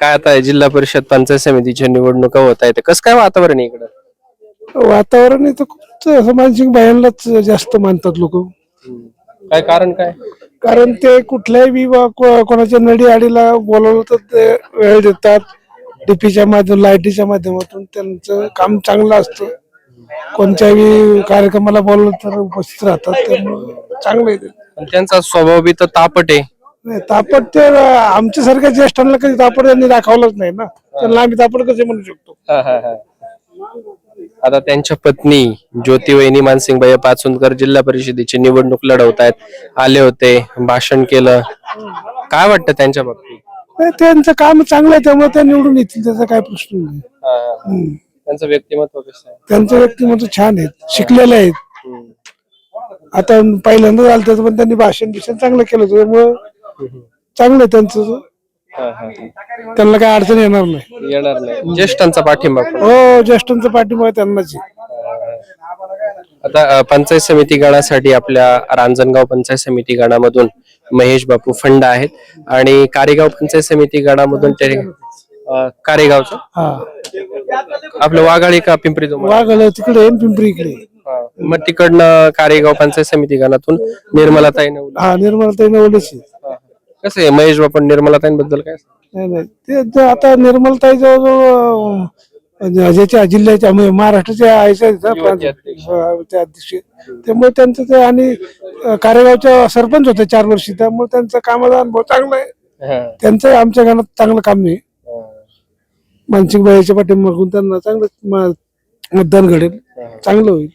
काय आता जिल्हा परिषद पंचायत समितीच्या निवडणुका होत आहेत, कसं काय वातावरण आहे इकडं? वातावरण आहे तर खूप असं मानसिक भयानलाच जास्त मानतात लोक. काय कारण काय? कारण ते कुठल्याही कोणाच्या नडी आडीला बोलवलं तर ते वेळ देतात. डीपीच्या माध्यम लाईटीच्या माध्यमातून त्यांचं काम चांगलं असतं. कोणत्याही कार्यक्रमाला बोलवलं तर उपस्थित राहतात. त्यामुळे चांगलं आहे ते. पण त्यांचा स्वभाव बी तर तापट आहे. नाही, तापट ते आमच्यासारख्या ज्येष्ठांना कधी तापट त्यांनी दाखवलंच नाही ना. त्यांना आम्ही तापट कसे म्हणू शकतो. आता त्यांच्या पत्नी ज्योतिवहिनी मानसिंगबाई पाचुंदकर जिल्हा परिषदेची निवडणूक लढवत आहेत, आले होते, भाषण केलं. काय वाटतं त्यांच्या बाबतीत? नाही, त्यांचं काम चांगलं आहे त्यामुळे ते निवडून येतील, त्याचा काय प्रश्न नाही. त्यांचं व्यक्तिमत्व कसं आहे? त्यांचं व्यक्तिमत्व छान आहेत, शिकलेले आहेत. आता पहिल्यांदा झालं त्याचं पण त्यांनी भाषण चांगलं केलं, त्यामुळे चांगलं आहे त्यांचं. त्यांना काय अडचण येणार नाही. येणार नाही. ज्येष्ठांचा पाठिंबा पण. हो, ज्येष्ठांचा पाठिंबा त्यांनाच आहे. आता पंचायत समिती गणासाठी आपल्या रांजणगाव पंचायत समिती गणामधून महेश बापू फंड आहेत आणि कारेगाव पंचायत समिती गणामधून ते कारेगावचं आपलं वाघाळी का पिंपरी वाघाला तिकडे आहे, पिंपरी इकडे. मग तिकडनं कारेगाव पंचायत समिती गणातून निर्मलाताई नवले. हा, निर्मलाताई नवलेच आहे. कसं आहे महेश बापू निर्मलाताईंबद्दल काय? नाही नाही, ते आता निर्मलताई जवळजवळ ज्याच्या जिल्ह्याच्या महाराष्ट्राच्या अध्यक्ष, त्यामुळे त्यांचं ते आणि कारेगावच्या सरपंच होते 4 वर्ष, त्यामुळे त्यांचा कामाचा अनुभव चांगला आहे. त्यांचं आमच्या गावात चांगलं काम आहे. मानसिंगबाईच्या पाठीमागून त्यांना चांगलं मतदान घडेल, चांगलं होईल.